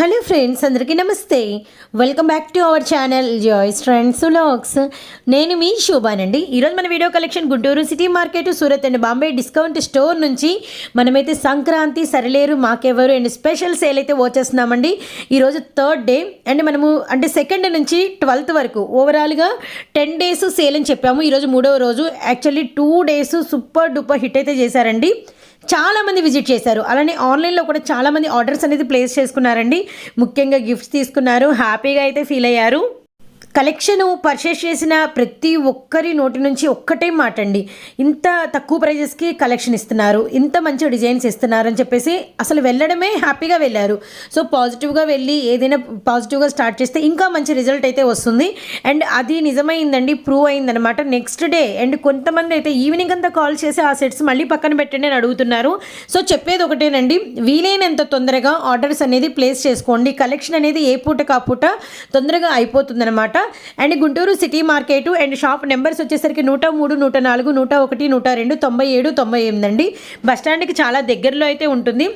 Hello friends, అందరికీ నమస్తే. Welcome back to our channel Joys Trends Vlogs. నేను మీ శోభానండి. ఈరోజు మన video collection Guntur city market, Surat and Bombay discount store నుంచి మనమైతే సంక్రాంతి, సరిలేరు, మాకెవరు అండ్ స్పెషల్ సేల్ అయితే వచ్చేస్తున్నామండి. ఈరోజు థర్డ్ డే అండ్ మనము అంటే సెకండ్ నుంచి 12th వరకు ఓవరాల్గా 10 days సేల్ అని చెప్పాము. ఈరోజు 3వ రోజు. Actually 2 days super duper hit అయితే చేశారండి. చాలామంది విజిట్ చేశారు. అలానే ఆన్లైన్లో కూడా చాలామంది ఆర్డర్స్ అనేది ప్లేస్ చేసుకున్నారండి. ముఖ్యంగా గిఫ్ట్స్ తీసుకున్నారు, హ్యాపీగా అయితే ఫీల్ అయ్యారు. కలెక్షన్ పర్చేస్ చేసిన ప్రతి ఒక్కరి నోటి నుంచి ఒక్కటే మాట అండి, ఇంత తక్కువ ప్రైజెస్కి కలెక్షన్ ఇస్తున్నారు, ఇంత మంచి డిజైన్స్ ఇస్తున్నారు అని చెప్పేసి అసలు వెళ్ళడమే హ్యాపీగా వెళ్ళారు. సో పాజిటివ్గా వెళ్ళి ఏదైనా పాజిటివ్గా స్టార్ట్ చేస్తే ఇంకా మంచి రిజల్ట్ అయితే వస్తుంది. అండ్ అది నిజమైందండి, ప్రూవ్ అయిందనమాట. నెక్స్ట్ డే అండ్ కొంతమంది అయితే ఈవినింగ్ అంతా కాల్ చేసి ఆ సెట్స్ మళ్ళీ పక్కన పెట్టండి అని అడుగుతున్నారు. సో చెప్పేది ఒకటేనండి, వీలైనంత తొందరగా ఆర్డర్స్ అనేది ప్లేస్ చేసుకోండి. కలెక్షన్ అనేది ఏ పూట కాపూట తొందరగా అయిపోతుందన్నమాట. And Guntur city market and shop numbers వచ్చేసరికి 103, 104, 101, 102, 97, 98 అండి. బస్టాండ్కి చాలా దగ్గరలో అయితే ఉంటుంది.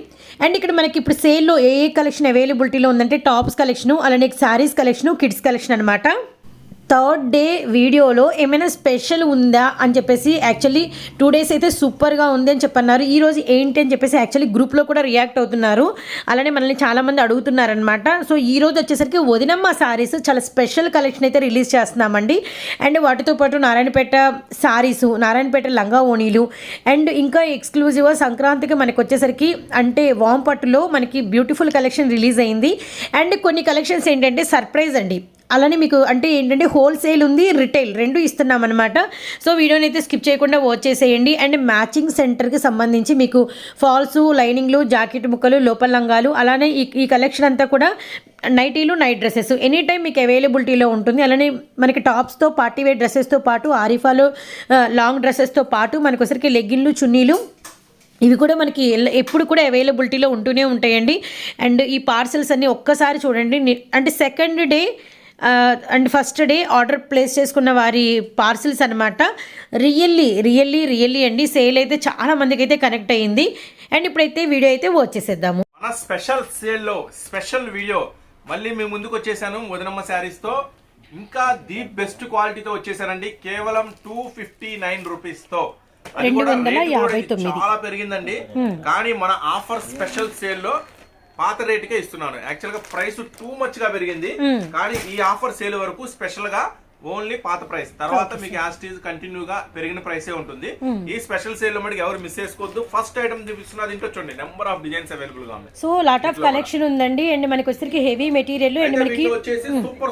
అండ్ ఇక్కడ మనకి ఇప్పుడు సేల్లో ఏ కలెక్షన్ అవైలబిలిటీలో ఉందంటే టాప్స్ కలెక్షను, అలానే శారీస్ కలెక్షను, కిడ్స్ కలెక్షన్ అనమాట. థర్డ్ డే వీడియోలో ఏమైనా స్పెషల్ ఉందా అని చెప్పేసి యాక్చువల్లీ 2 days అయితే సూపర్గా ఉంది అని చెప్పన్నారు. ఈరోజు ఏంటి అని చెప్పేసి యాక్చువల్లీ గ్రూప్లో కూడా రియాక్ట్ అవుతున్నారు. అలానే మనల్ని చాలామంది అడుగుతున్నారనమాట. సో ఈరోజు వచ్చేసరికి వదినమ్మ శారీస్ చాలా స్పెషల్ కలెక్షన్ అయితే రిలీజ్ చేస్తున్నామండి. అండ్ వాటితో పాటు నారాయణపేట శారీసు, నారాయణపేట లంగా ఓణీలు అండ్ ఇంకా ఎక్స్క్లూజివ్గా సంక్రాంతికి మనకు వచ్చేసరికి అంటే వామ్ పట్టులో మనకి బ్యూటిఫుల్ కలెక్షన్ రిలీజ్ అయింది. అండ్ కొన్ని కలెక్షన్స్ ఏంటంటే సర్ప్రైజ్ అండి. అలానే మీకు అంటే ఏంటంటే హోల్సేల్ ఉంది, రిటైల్ రెండు ఇస్తున్నాం అనమాట. సో వీడియోని అయితే స్కిప్ చేయకుండా వాచ్ చేసేయండి. అండ్ మ్యాచింగ్ సెంటర్కి సంబంధించి మీకు ఫాల్స్, లైనింగ్లు, జాకెట్ ముక్కలు, లోపల లంగాలు, అలానే ఈ కలెక్షన్ అంతా కూడా నైటీలు, నైట్ డ్రెస్సెస్ ఎనీ టైం మీకు అవైలబిలిటీలో ఉంటుంది. అలానే మనకి టాప్స్తో, పార్టీ వేర్ డ్రెస్సెస్తో పాటు ఆరిఫాలు, లాంగ్ డ్రెస్సెస్తో పాటు మనకు ఒకసారికి లెగ్గిన్లు, చున్నీలు ఇవి కూడా మనకి ఎప్పుడు కూడా అవైలబిలిటీలో ఉంటూనే ఉంటాయండి. అండ్ ఈ పార్సెల్స్ అన్నీ ఒక్కసారి చూడండి. అంటే second day and first day order place చేసుకున్న వారి పార్సిల్స్ అనమాట. రియల్లీ అండి, సేల్ అయితే చాలా మందికి అయితే కనెక్ట్ అయ్యింది. అండ్ ఇప్పుడైతే వీడియో అయితే వచ్చేసేద్దాము. మన స్పెషల్ సేల్లో స్పెషల్ వీడియో మళ్ళీ మేము ముందుకు వచ్చేసాను వదినమ్మ శారీస్తో. ఇంకా ది బెస్ట్ క్వాలిటీతో వచ్చేసానండి. కేవలం 259 రూపీస్తో. అది కూడా చాలా పెరిగిందండి. కానీ మన ఆఫర్ స్పెషల్ సేల్లో పాత రేటుకే ఇస్తున్నాను. యాక్చువల్ గా ప్రైస్ టూ మచ్ గా పెరిగింది, కానీ ఈ ఆఫర్ సేల్ వరకు స్పెషల్ గా ఓన్లీ పాత ప్రైస్, తర్వాత మీకు యాస్టీజ్ కంటిన్యూగా పెరిగిన ప్రైసే ఉంటుంది. ఈ స్పెషల్ సేల్ లో మనకి ఎవరు మిస్ చేసుకోవద్దు. ఫస్ట్ ఐటమ్ చూపిస్తున్నది ఇంట్లో చూడండి, నెంబర్ ఆఫ్ డిజైన్స్ అవైలబుల్ గా ఉన్నాయి. సో లాట్ ఆఫ్ కలెక్షన్ ఉందండి. అండ్ మనకి వచ్చేసరికి హెవీ మెటీరియల్ అండ్ మనకి వచ్చేసి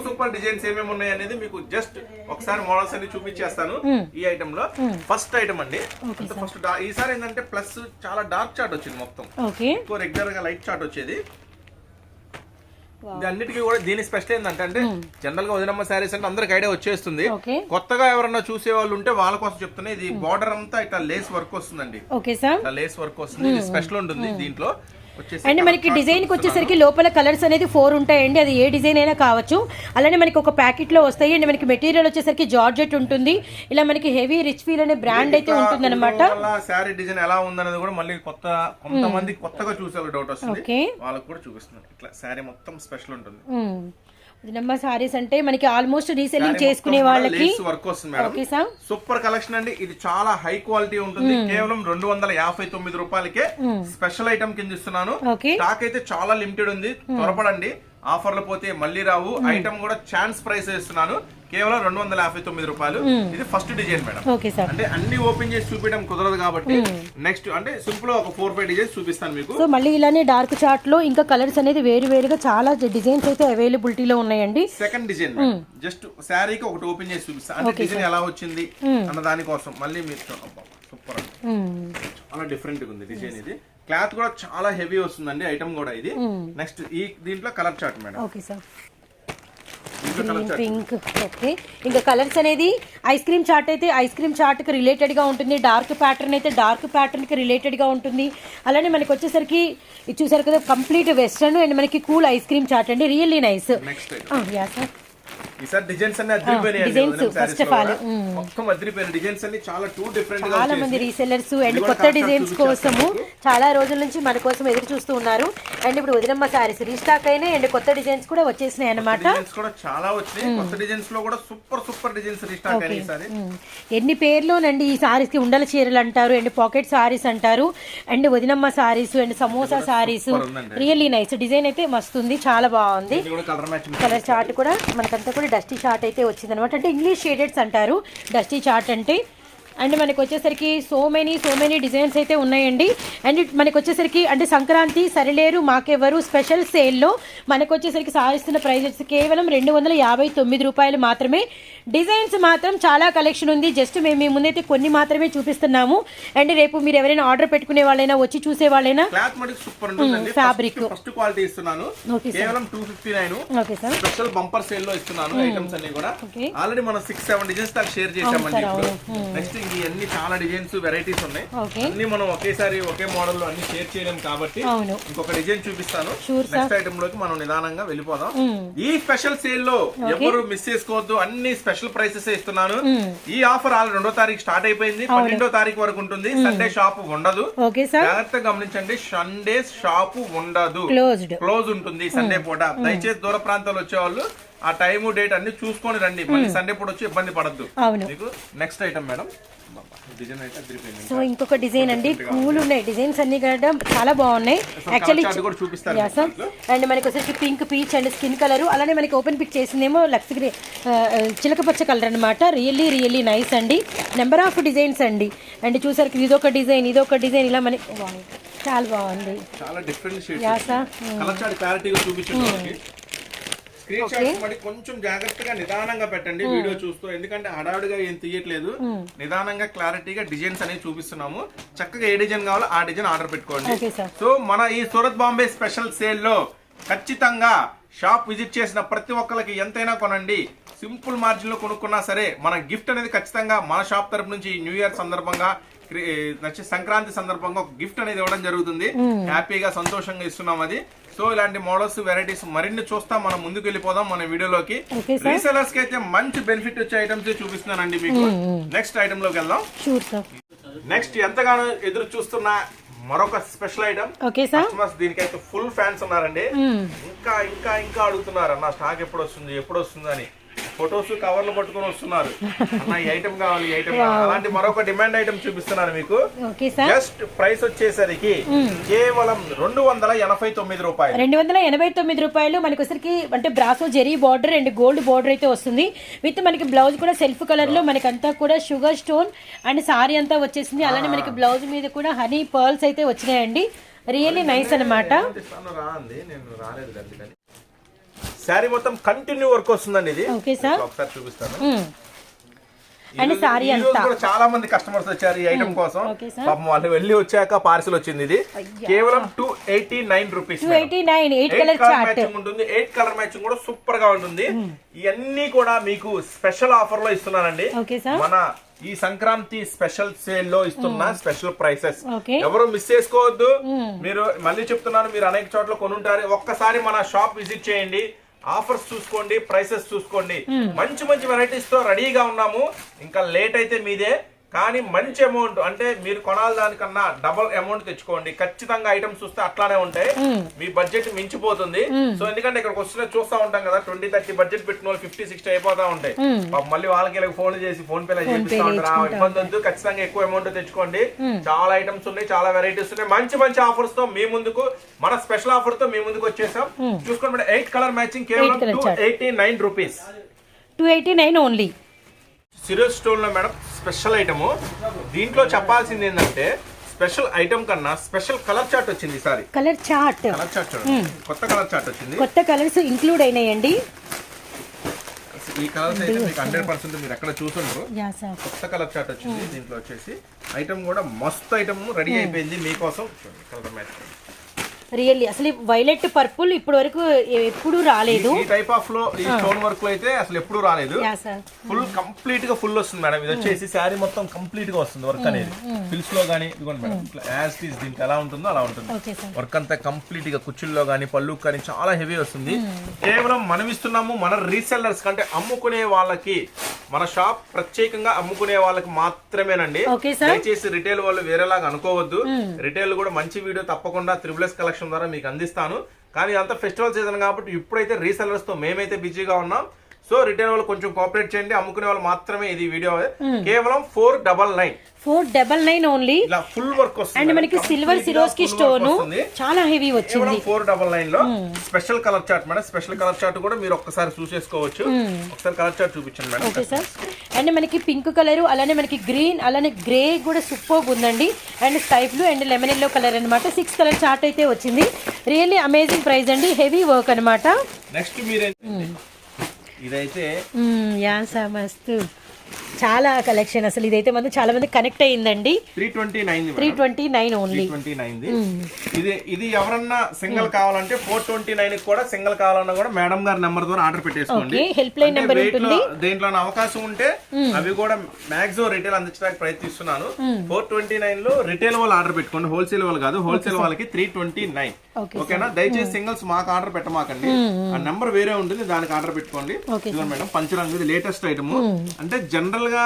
సూపర్ డిజైన్స్ ఏమేమి ఉన్నాయి అనేది మీకు జస్ట్ ఒకసారి మోడల్స్ అన్ని చూపించేస్తాను. ఈ ఐటమ్ లో ఫస్ట్ ఐటమ్ అండి. ఫస్ట్ ఈసారి ఏంటంటే ప్లస్ చాలా డార్క్ చార్ట్ వచ్చింది మొత్తం. ఎక్కువ రెగ్యులర్ గా లైట్ చార్ట్ వచ్చేది. అన్నిటికీ కూడా దీని స్పెషల్ ఏంటంటే జనరల్ గా వదినమ్మ శారీస్ అంటే అందరికి ఐడియా వచ్చేస్తుంది. కొత్తగా ఎవరన్నా చూసే వాళ్ళు ఉంటే వాళ్ళ కోసం చెప్తున్నా. ఇది బార్డర్ అంతా ఇట్లా లేస్ వర్క్ వస్తుందండి. లేస్ వర్క్ వస్తుంది, ఇది స్పెషల్ ఉంటుంది దీంట్లో. అండ్ మనకి డిజైన్ కి వచ్చేసరికి లోపల కలర్స్ అనేది 4 ఉంటాయండి. అది ఏ డిజైన్ అయినా కావచ్చు. అలానే మనకి ఒక ప్యాకెట్ లో వస్తాయి. అండ్ మనకి మెటీరియల్ వచ్చేసరికి జార్జెట్ ఉంటుంది. ఇలా మనకి హెవీ రిచ్ ఫీల్ అనే బ్రాండ్ అయితే ఉంటుంది అనమాట. శారీ డిజైన్ ఎలా ఉందనేది కూడా మళ్ళీ కొంతమంది కొత్తగా చూసే డౌట్ వస్తుంది, వాళ్ళకి కూడా చూపిస్తున్నాను. ఇట్లా శారీ మొత్తం స్పెషల్ ఉంటుంది. వదినమ్మ సారీస్ అంటే మనకి ఆల్మోస్ట్ రీసెల్లింగ్ చేసుకునే వాళ్ళకి వర్క్ వస్తుంది మేడం. సూపర్ కలెక్షన్ అండి. ఇది చాలా హై క్వాలిటీ ఉంటుంది. కేవలం 259 రూపాయలకే స్పెషల్ ఐటమ్ కింద ఇస్తున్నాను. స్టాక్ అయితే చాలా లిమిటెడ్ ఉంది, త్వరపడండి. ఆఫర్లు పోతే మళ్ళీ రావు. ఐటమ్ కూడా ఛాన్స్ ప్రైస్ ఇస్తున్నాను, కేవలం 259 రూపాయలు. ఇది ఫస్ట్ డిజైన్ మేడం. అంటే అన్ని ఓపెన్ చేసి చూపించడం కుదరదు కాబట్టి నెక్స్ట్ అంటే సింపుల్ ఒక 4-5 డిజైన్స్ చూపిస్తాను మీకు. సో మళ్ళీ ఇలానే డార్క్ చార్ట్ లో ఇంకా కలర్స్ అనేది వేరుగా చాలా డిజైన్స్ అయితే అవైలబిలిటీలో ఉన్నాయండి. సెకండ్ డిజైన్ జస్ట్ శారీకి ఒకటి ఓపెన్ చేసి చూపిస్తాను. అంటే డిజైన్ ఎలా వచ్చింది అన్న దానికోసం మళ్ళీ మీరు సూపర్ చాలా డిఫరెంట్ ఉంది డిజైన్. ఇది క్లాత్ కూడా చాలా హెవీ వస్తుందండి ఐటమ్ కూడా. ఇది నెక్స్ట్ ఈ దీంట్లో colour chart madam. Pink. Okay, ఇంకా కలర్స్ అనేది ఐస్ క్రీమ్ చార్ట్ అయితే ఐస్ క్రీమ్ చార్ట్ కి రిలేటెడ్ గా ఉంటుంది. డార్క్ ప్యాటర్న్ అయితే డార్క్ ప్యాటర్న్ కి రిలేటెడ్ గా ఉంటుంది. అలానే మనకి వచ్చేసరికి ఇది చూసారు కదా, కంప్లీట్ వెస్టర్న్ అండ్ మనకి కూల్ ఐస్ క్రీమ్ చార్ట్ అండి. Really nice. ఈసారి డిజైన్స్ అన్ని అదిరిపోయినాయి డిజైన్స్ ఫస్ట్ ఆఫ్ ఆల్ మొత్తం అదిరిపోయిన డిజైన్స్ అన్ని చాలా టూ డిఫరెంట్ గా చాలా మంది రీసెల్లర్స్ అండ్ కొత్త డిజైన్స్ కోసము చాలా రోజుల నుంచి మన కోసం ఎదురు చూస్తూ ఉన్నారు. అండ్ ఇప్పుడు వదినమ్మ సారీస్ రీస్టాక్ అయినాయి అండ్ కొత్త డిజైన్స్ కూడా వచ్చేసినాయి అన్నమాట. డిజైన్స్ కూడా చాలా వచ్చినాయి. కొత్త డిజైన్స్ లో కూడా సూపర్ డిజైన్స్ రీస్టాక్ అయినాయి ఈసారి. ఎన్ని పేర్లోనండి ఈ సారీస్ కి ఉండల చీరలు అంటారు అండ్ పాకెట్ సారీస్ అంటారు అండ్ వదినమ్మ saris and samosa saris. Really nice design అయితే మస్తుంది, చాలా బాగుంది. కలర్ చార్ట్ కూడా మనకంతా కూడా డస్టీ చార్ట్ అయితే వచ్చింది అనమాట. అంటే ఇంగ్లీష్ షేడెడ్స్ అంటారు డస్టీ చార్ట్ అంటే. అండ్ మనకు వచ్చేసరికి సో మెనీ డిజైన్స్ అయితే ఉన్నాయండి. అండ్ మనకు వచ్చేసరికి అంటే సంక్రాంతి సరిలేరు మాకెవరు స్పెషల్ సేల్లో మనకు వచ్చేసరికి సారిస్తున్న ప్రైజెస్ కేవలం 259 రూపాయలు మాత్రమే. డిజైన్స్ మాత్రం చాలా కలెక్షన్ ఉంది. జస్ట్ మేము మీ ముందైతే కొన్ని మాత్రమే చూపిస్తున్నాము. అండ్ రేపు మీరు ఎవరైనా ఆర్డర్ పెట్టుకునే వాళ్ళైనా వచ్చి చూసే వాళ్ళైనా ఫ్యాబ్రిక్ ఫస్ట్ క్వాలిటీ ఇస్తున్నాను కేవలం 259. Okay sir. Special bumper sale లో ఇస్తున్నాను ఐటమ్స్ అన్ని కూడా. ఆల్రెడీ మనం 6-7 డిజైన్స్ దాకా షేర్ చేశామండి. నెక్స్ట్ ఇవన్నీ చాలా డిజైన్స్ వెరైటీస్ ఉన్నాయి. అన్ని మనం ఒకేసారి ఒకే మోడల్ లో అన్ని షేర్ చేయలేం కాబట్టి ఇంకొక డిజైన్ చూపిస్తాను. నెక్స్ట్ ఐటమ్ లోకి మనం నిదానంగా వెళ్ళిపోదాం. ఈ స్పెషల్ సేల్ లో ఎవరు మిస్ చేసుకోవద్దు, అన్ని స్పెషల్ ప్రైసెస్ ఇస్తున్నాను. ఈ ఆఫర్ ఆల్రెడీ 2వ తారీఖు స్టార్ట్ అయిపోయింది, 12వ తారీఖు వరకు ఉంటుంది. సండే షాప్ ఉండదు, జాగ్రత్తగా గమనించండి. సండే షాప్ ఉండదు, క్లోజ్ ఉంటుంది సండే పూట. దయచేసి దూర ప్రాంతాలు వచ్చేవాళ్ళు ఆ టైము డేట్ అన్ని చూసుకొని రండి. మళ్ళీ సండే పూట వచ్చి ఇబ్బంది పడద్దు. మీకు నెక్స్ట్ ఐటమ్ మేడం. సో ఇంకొక డిజైన్ అండి, కూల్ ఉన్నాయి డిజైన్స్ అన్ని కూడా చాలా బాగున్నాయి యాక్చువల్లీ. అండ్ మనకి వచ్చేసి pink peach and skin colour, అలానే మనకి ఓపెన్ పిక్ చేసిందేమో లక్స్ గ్రే చిలకపచ్చ కలర్ అనమాట. రియల్లీ నైస్ అండి. నెంబర్ ఆఫ్ డిజైన్స్ అండి. అండ్ చూసారు ఇదొక డిజైన్ ఇలా మనకి చాలా బాగుంది. చాలా డిఫరెంట్ షేడ్స్ కలర్ చార్ట్ క్లారిటీగా చూపించండి. స్క్రీన్ షాట్స్ మరి కొంచెం జాగ్రత్తగా నిదానంగా పెట్టండి వీడియో చూస్తూ, ఎందుకంటే హడావుడిగా ఏం తీయట్లేదు. నిదానంగా క్లారిటీగా డిజైన్స్ అనేవి చూపిస్తున్నాము. చక్కగా ఏ డిజైన్ కావాలో ఆ డిజైన్ ఆర్డర్ పెట్టుకోండి. సో మన ఈ సూరత్ బాంబే స్పెషల్ సేల్ లో ఖచ్చితంగా షాప్ విజిట్ చేసిన ప్రతి ఒక్కరికి ఎంతైనా కొనండి. సింపుల్ మార్జిన్ లో కొనుక్కున్నా సరే మన గిఫ్ట్ అనేది ఖచ్చితంగా మన షాప్ తరపు నుంచి న్యూ ఇయర్ సందర్భంగా సంక్రాంతి సందర్భంగా ఒక గిఫ్ట్ అనేది ఇవ్వడం జరుగుతుంది. హ్యాపీగా సంతోషంగా ఇస్తున్నాం అది. సో ఇలాంటి మోడల్స్ వెరైటీస్ మరిన్ని చూస్తాం. మనం ముందుకు వెళ్ళిపోదాం మన వీడియోలోకి. రీసెలర్స్ కి అయితే మంచి బెనిఫిట్ వచ్చే ఐటమ్స్ చూపిస్తున్నానండి మీకు. నెక్స్ట్ ఐటమ్ లోకి వెళ్దాం. నెక్స్ట్ ఎంతగానో ఎదురు చూస్తున్న మరొక స్పెషల్ ఐటమ్. కస్టమర్స్ దీనికైతే ఫుల్ ఫ్యాన్స్ ఉన్నారండి. ఇంకా ఇంకా ఇంకా అడుగుతున్నారు అన్న స్టాక్ ఎప్పుడు వస్తుంది అని. ఫొటోస్ కవర్లు పట్టుకొని వస్తున్నారు, అన్న ఈ ఐటమ్ కావాలి ఈ ఐటమ్ కావాలి. అలాంటి మరొక డిమాండ్ ఐటమ్ చూపిస్తున్నాను మీకు. జస్ట్ ప్రైస్ వచ్చేసరికి కేవలం 289 రూపాయలు. 289 రూపాయలు మనకి వచ్చరికి అంటే brasso zari border and gold border అయితే వస్తుంది. విత్ మనకి బ్లౌజ్ కూడా సెల్ఫ్ కలర్ లో మనకంతా కూడా షుగర్ స్టోన్ అండ్ సారీ అంతా వచ్చేసింది. అలానే మనకి బ్లౌజ్ మీద కూడా హనీ పర్ల్స్ అయితే వచ్చినాయండి. రియల్లీ నైస్ అనమాట. శారీ మొత్తం కంటిన్యూ వర్క్ వస్తుందండి. ఇది ఒకసారి చూపిస్తాను. అండ్ సారీ అంతా చాలా మంది కస్టమర్స్ వచ్చారు ఈ ఐటమ్ కోసం. పాపం వాళ్ళు వెళ్ళి వచ్చాక పార్సిల్ వచ్చింది. ఇది కేవలం 289 రూపీస్. 8 కలర్ మ్యాచింగ్ ఉంటుంది. 8 కలర్ మ్యాచింగ్ కూడా సూపర్ గా ఉంటుంది. ఇవన్నీ కూడా మీకు స్పెషల్ ఆఫర్ లో ఇస్తున్నానండి. మన ఈ సంక్రాంతి స్పెషల్ సేల్ లో ఇస్తున్న స్పెషల్ ప్రైసెస్ ఎవరు మిస్ చేసుకోవద్దు. మీరు మళ్ళీ చెప్తున్నాను, మీరు అనేక చోట్ల కొనుంటారు. ఒక్కసారి మన షాప్ విజిట్ చేయండి, ఆఫర్స్ చూసుకోండి, ప్రైసెస్ చూసుకోండి. మంచి వెరైటీస్ తో రెడీగా ఉన్నాము. ఇంకా లేట్ అయితే మీదే, కానీ మంచి అమౌంట్ అంటే మీరు కొనాలి దానికన్నా డబుల్ అమౌంట్ తెచ్చుకోండి. ఖచ్చితంగా ఐటమ్స్ చూస్తే అట్లానే ఉంటాయి, మీ బడ్జెట్ మించిపోతుంది. సో ఎందుకంటే ఇక్కడికి వస్తున్న చూస్తా ఉంటాం కదా, 20-30 బడ్జెట్ పెట్టిన వాళ్ళు 50-60 అయిపోతా ఉంటాయి. మళ్ళీ వాళ్ళకి ఫోన్ చేసి ఫోన్ పే చేపిస్తా ఉంటారు. ఇబ్బంది వద్దు, ఖచ్చితంగా ఎక్కువ అమౌంట్ తెచ్చుకోండి. చాలా ఐటమ్స్ ఉన్నాయి, చాలా వెరైటీస్ ఉన్నాయి. మంచి ఆఫర్స్ తో మీ ముందుకు, మన స్పెషల్ ఆఫర్ తో మీ ముందుకు వచ్చేసాం. చూసుకోండి, 8 కలర్ మ్యాచింగ్ కేవలం 289 రూపీస్. 289 ఓన్లీ. సిరియల్ స్టోన్ లో మేడం స్పెషల్ ఐటమ్. దీంట్లో చెప్పాల్సింది ఏంటంటే స్పెషల్ ఐటమ్ కన్నా స్పెషల్ కలర్ చార్ట్ వచ్చింది. ఈసారి కలర్ చార్ట్ కొత్త కలర్ చార్ట్ వచ్చింది. కొత్త కలర్స్ ఇంక్లూడ్ అయినాయండి. ఈ కలర్స్ అయితే మీకు 100% మీరు ఎక్కడ చూసుంటారు. కొత్త కలర్ చార్ట్ వచ్చింది. దీంట్లో వచ్చేసి ఐటమ్ కూడా మస్తు ఐటమ్ రెడీ అయిపోయింది మీకోసం. కలర్ మ్యాచ్ రియల్లీ అసలు వైలెట్ పర్పుల్ ఇప్పటి వరకు ఎప్పుడు రాలేదు. ఈ టైప్ ఆఫ్ లో ఈ స్టోన్ వర్క్ లో అయితే అసలు ఎప్పుడు రాలేదు. ఫుల్ కంప్లీట్ గా ఫుల్ వస్తుంది మేడం. ఇది వచ్చేసి శారీ మొత్తం కంప్లీట్ గా వస్తుంది వర్క్ అనేది. ఫిల్స్ లో గానీ ఇదిగోండి మేడం, యాజ్ ఇట్ ఈస్ దీనికి ఎలా ఉంటుందో అలా ఉంటుంది. వర్క్ అంతా కంప్లీట్ గా కుచ్చుల్లో గానీ పళ్ళు కానీ చాలా హెవీ వస్తుంది. కేవలం మనం ఇస్తున్నాము మన రీసెల్లర్స్ కంటే అమ్ముకునే వాళ్ళకి, మన షాప్ ప్రత్యేకంగా అమ్ముకునే వాళ్ళకి మాత్రమేనండి. దయచేసి రిటైల్ వాళ్ళు వేరేలాగా అనుకోవద్దు. రిటైల్ కూడా మంచి వీడియో తప్పకుండా త్రిబుల్ కలెక్షన్ ద్వారా మీకు అందిస్తాను. కానీ అంత ఫెస్టివల్ సీజన్ కాబట్టి ఇప్పుడైతే రీసెల్లర్స్ తో మేమైతే బిజీగా ఉన్నాం. సో రిటైల్ వాళ్ళు కొంచెం కోఆపరేట్ చేయండి. అమ్ముకునే వాళ్ళు మాత్రమే ఇది వీడియో. కేవలం 499 ఓన్లీ. ఇలా ఫుల్ వర్క్ వస్తుంది అండ్ మనకి సిల్వర్ సిరోస్కి స్టోన్ చాలా హెవీ వచ్చింది. 499 లో special colour chart madam. Special colour chart కూడా మీరు ఒక్కసారి చూసేసుకోవచ్చు. ఒకసారి కలర్ చార్ట్ చూపించండి మేడం. Okay sir. అండ్ మనకి పింక్ కలర్, అలానే మనకి గ్రీన్, అలానే గ్రే కూడా సూపర్ ఉందండి. And sky blue and lemon yellow colour అనమాట. 6 కలర్ చార్ట్ అయితే వచ్చింది. రియల్లీ అమేజింగ్ ప్రైస్ అండి. హెవీ వర్క్ అనమాట. నెక్స్ట్ మీరే ఇదైతే యా సార్ మస్తు చాలా కలెక్షన్. అసలు ఇదైతే మనం చాలా మంది కనెక్ట్ అయ్యిందండి. 329 ఓన్లీ. ఇది ఎవరన్నా సింగిల్ కావాలంటే 429 కూడా సింగిల్ కావాలన్నా కూడా మేడం గారి నెంబర్ ద్వారా ఆర్డర్ పెట్టేసుకోండి. హెల్ప్ లైన్ నెంబర్ ఉంటుంది. దేంట్లో అవకాశం ఉంటే అవి కూడా మాక్సిమం రిటైల్ అందించడానికి ప్రయత్నిస్తున్నాను. 429 లో రిటైల్ వాళ్ళు ఆర్డర్ పెట్టుకోండి. హోల్సేల్ వాళ్ళు కాదు. హోల్సేల్ వాళ్ళకి 329. ఓకేనా? దయచేసి సింగిల్స్ మాకు ఆర్డర్ పెట్టమాకండి. ఆ నెంబర్ వేరే ఉంటుంది, దానికి ఆర్డర్ పెట్టుకోండి. మేడం పంచరంగు ఇది లేటెస్ట్ ఐటమ్. అంటే జనరల్ గా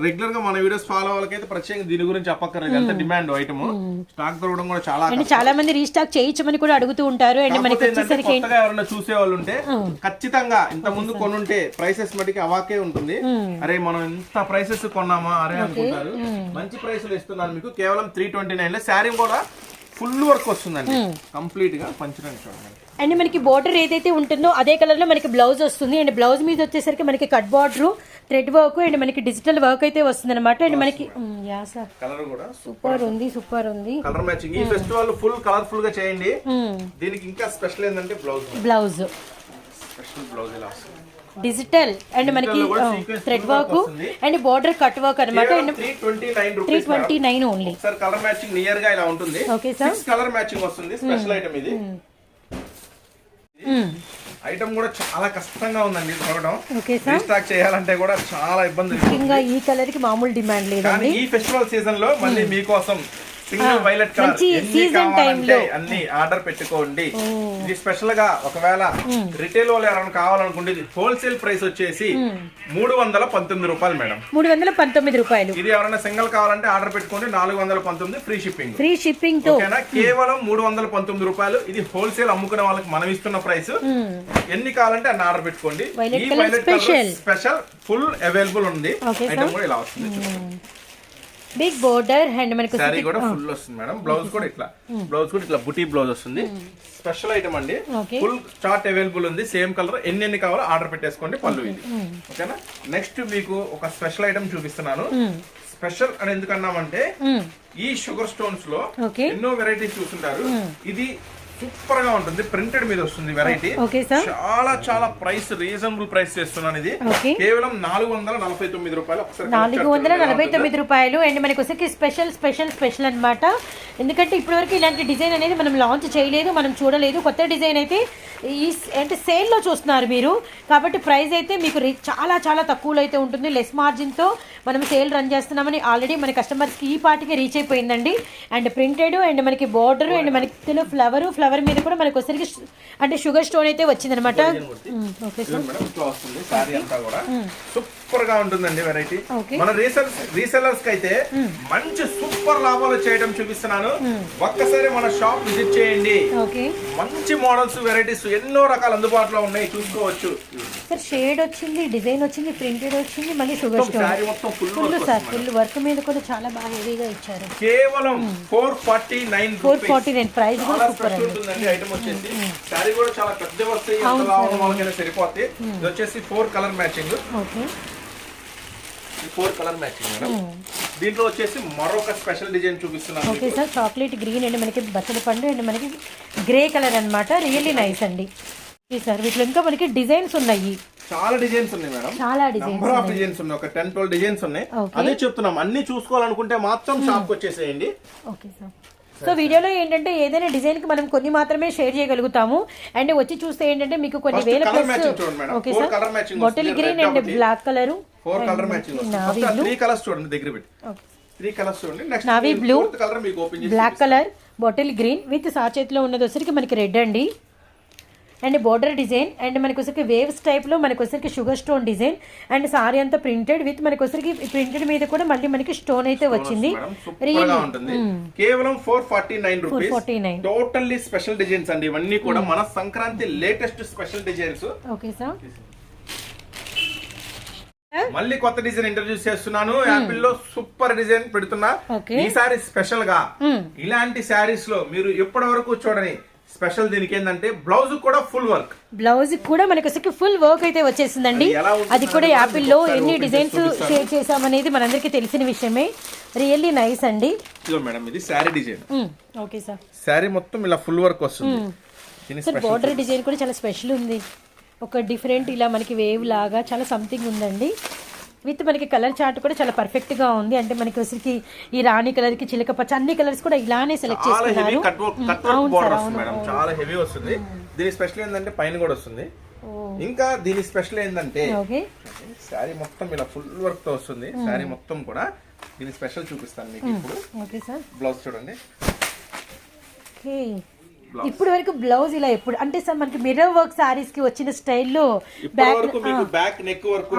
రెగ్యులర్ గా మన వీడియోస్ ఫాలో వాళ్ళకైతే ప్రత్యేకంగా దీని గురించి చెప్పక్కర్లేదు. ఎంత డిమాండ్ ఐటమ్. స్టాక్ దొరకడం కూడా చాలా మంది రీస్టాక్ చేయించమని కూడా అడుగుతూ ఉంటారు. అండ్ మనకి వచ్చేసరికి కొత్తగా ఎవరైనా చూసే వాళ్ళు ఉంటే ఖచ్చితంగా ఇంత ముందు కొనుంటే ప్రైసెస్ మటుకి అవాకే ఉంటుంది. అరే మనం ఎంత ప్రైసెస్ కొన్నామా అరే అనుకుంటారు. మంచి ప్రైసులు ఇస్తున్నారు మీకు. కేవలం 329 లో శారీ కూడా ఫుల్ వర్క్ వస్తుందండి. కంప్లీట్ గా పంచడానికి చూడండి. అండ్ మనకి బోర్డర్ ఏదైతే ఉంటుందో అదే కలర్ లో మనకి బ్లౌజ్ వస్తుంది. అండ్ బ్లౌజ్ మీద వచ్చేసరికి మనకి cut border, thread work and మనకి డిజిటల్ వర్క్ అయితే వస్తుంది అనమాట. అండ్ మనకి కలర్ కూడా సూపర్ ఉంది. Colour matching. ఈ ఫెస్టివల్ ఫుల్ కలర్ఫుల్ గా చేయండి. దీనికి ఇంకా స్పెషల్ ఏంటంటే బ్లౌజ్ స్పెషల్ బ్లౌజ్ ఇలా వస్తుంది. డిజిటల్ అండ్ మనకి thread work and border cut work అనమాట. 329 only. Sir colour matching near గా ఇలా ఉంటుంది. Okay sir. 6 కలర్ మ్యాచింగ్ వస్తుంది. స్పెషల్ ఐటమ్ ఇది. ఐటమ్ కూడా చాలా కష్టంగా ఉందండి దొరకడం. రీస్టాక్ చేయాలంటే కూడా చాలా ఇబ్బంది. ఇంకా ఈ కలర్ కి మామూలు డిమాండ్ లేదండి. ఈ ఫెస్టివల్ సీజన్ లో మళ్ళీ మీకోసం single violet colour season time లో అన్ని ఆర్డర్ పెట్టుకోండి. ఇది స్పెషల్ గా ఒకవేళ రిటైల్ వాళ్ళు ఎవరైనా కావాలనుకుంటే హోల్సేల్ ప్రైస్ వచ్చేసి 319 రూపాయలు మేడం. 319 రూపాయలు. ఇది ఎవరైనా సింగిల్ కావాలంటే ఆర్డర్ పెట్టుకోండి. 419 ఫ్రీ షిప్పింగ్ తో కేవలం 319 రూపాయలు. ఇది హోల్సేల్ అమ్ముకునే వాళ్ళకి మనం ఇస్తున్న ప్రైస్. ఎన్ని కావాలంటే అన్ని ఆర్డర్ పెట్టుకోండి. ఈ violet colour special full available ఉంది. ఐటమ్ కూడా ఇలా వస్తుంది. బిగ్ బోర్డర్ అండ్ మనకి సారీ కూడా ఫుల్ వస్తుంది మేడం. బ్లౌజ్ కూడా ఇట్లా బుటీ బ్లౌజ్ వస్తుంది. స్పెషల్ ఐటమ్ అండి. ఫుల్ చార్ట్ అవైలబుల్ ఉంది. సేమ్ కలర్ ఎన్ని కావాలో ఆర్డర్ పెట్టేసుకోండి. పళ్ళు ఇది. ఓకేనా? నెక్స్ట్ మీకు ఒక స్పెషల్ ఐటమ్ చూపిస్తున్నాను. స్పెషల్ అని ఎందుకన్నామంటే ఈ షుగర్ స్టోన్స్ లో ఎన్నో వెరైటీస్ చూస్తుంటారు. ఇది సూపర్ గా ఉంటుంది. ప్రింటెడ్ మీద వస్తుంది వెరైటీ. చాలా చాలా ప్రైస్ రీజనబుల్ ప్రైస్ చేస్తున్నాను. ఇది కేవలం 449 రూపాయలు. 449 రూపాయలు. అండ్ మనకి వచ్చేసి స్పెషల్ అన్నమాట. ఎందుకంటే ఇప్పటి వరకు ఇలాంటి డిజైన్ అనేది మనం లాంచ్ చేయలేదు, మనం చూడలేదు. కొత్త డిజైన్ అయితే ఈ అంటే సేల్ లో చూస్తున్నారు మీరు. కాబట్టి ప్రైస్ అయితే మీకు చాలా చాలా తక్కువలో అయితే ఉంటుంది. లెస్ మార్జిన్ తో మనం సేల్ రన్ చేస్తున్నామని ఆల్రెడీ మన కస్టమర్స్ కి ఈ పార్టీకి రీచ్ అయిపోయిందండి. అండ్ ప్రింటెడ్ అండ్ మనకి బోర్డర్ అండ్ మనకి ఫ్లవర్ మీద కూడా మనకి వచ్చేసరికి అంటే షుగర్ స్టోన్ అయితే వచ్చింది అనమాట. సూపర్ గా ఉంటుందండి వెరైటీ. మన రీసెల్లర్స్ కి అయితే మంచి సూపర్ లాభాలు చేయడం చూపిస్తున్నాను. ఒక్కసారి మన షాప్ విజిట్ చేయండి. మంచి మోడల్స్ వెరైటీస్ ఎన్నో రకాల అందుబాటులో ఉన్నాయి, చూసుకోవచ్చు. సార్ షేడ్ వచ్చింది, డిజైన్ వచ్చింది, ప్రింటెడ్ వచ్చింది, మళ్ళీ షుగర్ స్టోన్ ఫుల్ వర్క్ మీద కూడా చాలా బాగా హెవీగా ఇచ్చారు. కేవలం 449 ప్రైస్ కూడా సూపర్ ఉంటుందండి. ఐటమ్ వచ్చేసి సారీ కూడా చాలా పెద్ద వస్తాయి. వాళ్ళకైనా సరిపోతాయి. ఇది వచ్చేసి 4 colour matching. 4 colour matching madam. దీంట్లో వచ్చేసి మరొక స్పెషల్ డిజైన్ చూపిస్తున్నాను. Okay sir. Chocolate green and మనకి బచ్చల పండు అండ్ మనకి గ్రే కలర్ అన్నమాట. రియల్లీ నైస్ అండి. సార్ వీటిలో ఇంకా మనకి డిజైన్స్ ఉన్నాయి. చాలా డిజైన్స్ ఉన్నాయి మేడం. చాలా డిజైన్స్ ఉన్నాయి. ఒక 10-12 డిజైన్స్ ఉన్నాయి. అదే చెప్తున్నాం. అన్ని చూసుకోవాలనుకుంటే మాత్రం షాప్ కి వచ్చేసేయండి. Okay sir. సో వీడియోలో ఏంటంటే ఏదైనా డిజైన్ కి మనం కొన్ని మాత్రమే షేర్ చేయగలుగుతాము. అండ్ వచ్చి చూస్తే ఏంటంటే మీకు కొన్ని వేల okay sir bottle green and black colour 4 colour matching వస్తుంది. 3 కలర్స్ చూడండి దగ్గర పెట్టి 3 కలర్స్ చూడండి. నెక్స్ట్ నావీ బ్లూ కలర్ మీకు ఓపెన్ చేసి black colour bottle green with సాచేతిలో ఉన్నది వచ్చరికి మనకి రెడ్ అండి. అండ్ బోర్డర్ డిజైన్ అండ్ మనకి వచ్చరికి వేవ్స్ టైప్లో మనకి వచ్చరికి sugar stone design and sorry అంతా ప్రింటెడ్ విత్ మనకి వచ్చరికి ప్రింటెడ్ మీద కూడా మళ్ళీ మనకి స్టోన్ అయితే వచ్చింది. కేవలం 449 రూపీస్. టోటల్లీ స్పెషల్ డిజైన్స్ అండి ఇవన్నీ కూడా మన Sankranti latest special designs. Okay sir మళ్ళీ కొత్త డిజైన్ ఇంట్రడ్యూస్ చేస్తున్నాను. యాపిల్ లో సూపర్ డిజైన్ పెడుతున్నా ఈసారి స్పెషల్ గా. ఇలాంటి శారీస్ లో మీరు ఎప్పటి వరకు చూడని స్పెషల్ దీనికి ఏంటంటే బ్లౌజ్ కూడా ఫుల్ వర్క్. బ్లౌజ్ కూడా మనకి ఫుల్ వర్క్ అయితే వచ్చేసిందండి. అది కూడా యాపిల్ లో ఎన్ని డిజైన్స్ షేర్ చేసామనేది మనందరికి తెలిసిన విషయమే. రియల్లీ నైస్ అండి. ఇదిగో మేడం ఇది sari design. Okay sir sari మొత్తం ఇలా ఫుల్ వర్క్ వస్తుంది. సార్ బోర్డర్ డిజైన్ కూడా చాలా స్పెషల్ ఉంది. ఒక డిఫరెంట్ ఇలా మనకి వేవ్ లాగా చాలా సంథింగ్ ఉందండి. విత్ మనకి కలర్ చార్ట్ కూడా చాలా పర్ఫెక్ట్ గా ఉంది. అంటే మనకి వచ్చరికి ఈ రాణి కలర్ కి చిలక పచ్చ అన్ని కలర్స్ కూడా ఇలానే సెలెక్ట్ చేసుకున్నారు. చాలా హెవీ వస్తుంది. దీని స్పెషల్ ఏంటంటే పైన కూడా వస్తుంది. ఇంకా దీని స్పెషల్ ఏంటంటే శారీ మొత్తం ఇలా ఫుల్ వర్క్ తో వస్తుంది. శారీ మొత్తం కూడా దీని స్పెషల్ చూపిస్తాను మీకు ఇప్పుడు. ఓకే సార్ బ్లౌజ్ చూడండి. ఇప్పుడు వరకు బ్లౌజ్ ఇలా ఎప్పుడు అంటే సార్ మనకి మిర్రర్ వర్క్ సారీస్ కి వచ్చిన స్టైల్లో బ్యాక్ నెక్ వర్క్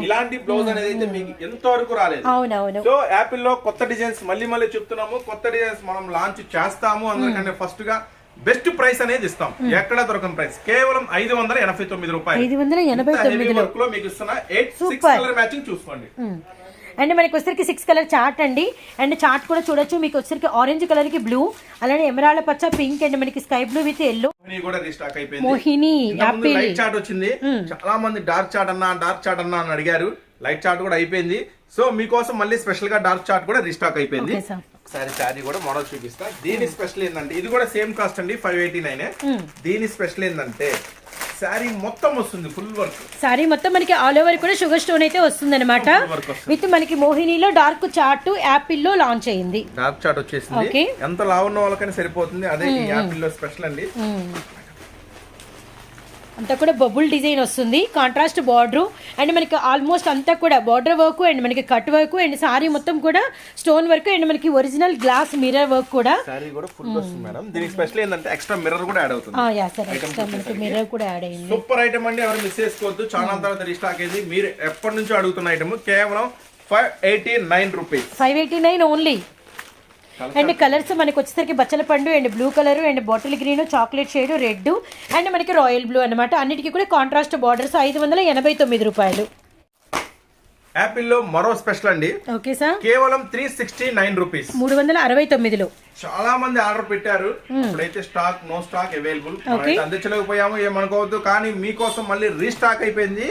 ఇలాంటి బ్లౌజ్ అనేది అయితే మీకు ఎంత వరకు రాలేదు. అవునవును. సో యాపిల్ లో కొత్త డిజైన్స్ మళ్ళీ చెప్తున్నాము. కొత్త డిజైన్స్ మనం లాంచ్ చేస్తాము. అందుకనే ఫస్ట్ గా బెస్ట్ ప్రైస్ అనేది ఇస్తాం. ఎక్కడ దొరకని ప్రైస్ కేవలం 589 రూపాయలు. 589 లో మీకు ఇస్తున్న 8 కలర్ మ్యాచింగ్ చూసుకోండి. అండ్ మనకి వచ్చరికి 6 కలర్ చార్ట్ అండి. అండ్ చార్ట్ కూడా చూడొచ్చు. మీకు వచ్చరికి ఆరెంజ్ కలర్ కి బ్లూ, అలానే ఎమరాల్డ్ పచ్చ, పింక్ అండ్ మనకి స్కై బ్లూ విత్ ఎల్లో. కూడా రీస్టాక్ అయిపోయింది. మోహిని యాపిల్ లైట్ చార్ట్ వచ్చింది. చాలా మంది డార్క్ చార్ట్ అన్నా అని అడిగారు. లైట్ చార్ట్ కూడా అయిపోయింది. సో మీకోసం మళ్ళీ స్పెషల్ గా డార్క్ చార్ట్ కూడా రీస్టాక్ అయిపోయింది. ఒకసారి శారీ కూడా మోడల్ చూపిస్తా. దీని స్పెషల్ ఏంటంటే ఇది కూడా సేమ్ కాస్ట్ అండి 589. దీని స్పెషల్ ఏంటంటే శారీ మొత్తం వస్తుంది ఫుల్ వర్క్. శారీ మొత్తం మనకి ఆల్ ఓవర్ కూడా షుగర్ స్టోన్ అయితే వస్తుంది అనమాట. విత్ మనకి మోహినిలో డార్క్ చార్ట్ యాపిల్ లో లాంచ్ అయింది. డార్క్ చార్ట్ వచ్చేసింది. ఎంత లావు ఉన్న వాళ్ళకైనా సరిపోతుంది. అదే యాపిల్ లో స్పెషల్ అండి. అంతా కూడా బబుల్ డిజైన్ వస్తుంది. కాంట్రాస్ట్ బార్డర్ అండ్ మనకి ఆల్మోస్ట్ అంతా కూడా బార్డర్ వర్క్ అండ్ మనకి కట్ వర్క్ అండ్ సారీ మొత్తం కూడా స్టోన్ వర్క్ అండ్ మనకి ఒరిజినల్ గ్లాస్ మిర్రర్ వర్క్ కూడా. సారీ కూడా ఫుల్ వస్తుంది మేడం. దీనికి స్పెషల్ ఏంటంటే ఎక్స్ట్రా మిర్రర్ కూడా యాడ్ అవుతుంది. యా సర్ ఎక్స్ట్రా మనకి మిర్రర్ కూడా యాడ్ అయ్యింది. సూపర్ ఐటమ్ అండి. ఎవరు మిస్ చేసుకోవద్దు. చాలా తర్వాత రీస్టాక్ అయింది. మీరు ఎప్పటి నుంచో అడుగుతున్న ఐటమ్ కేవలం 589 రూపీస్. 589 ఓన్లీ. అండ్ కలర్స్ మనకి వచ్చేసరికి బచ్చల పండు and blue colour and bottle green, chocolate shade, red and మనకి రాయల్ బ్లూ అనమాట. అన్నిటికీ కూడా కాంట్రాస్ట్ బార్డర్స్. 589 రూపాయలు. యాపిల్ లో మరో స్పెషల్ అండి. ఓకే సార్ కేవలం 369 రూపీస్. 369లో చాలా మంది ఆర్డర్ పెట్టారు. ఇప్పుడైతే నో స్టాక్ అవైలబుల్. అందించలేకపోయాము ఏమనుకోవద్దు. కానీ మీకోసం మళ్ళీ రీస్టాక్ అయిపోయింది.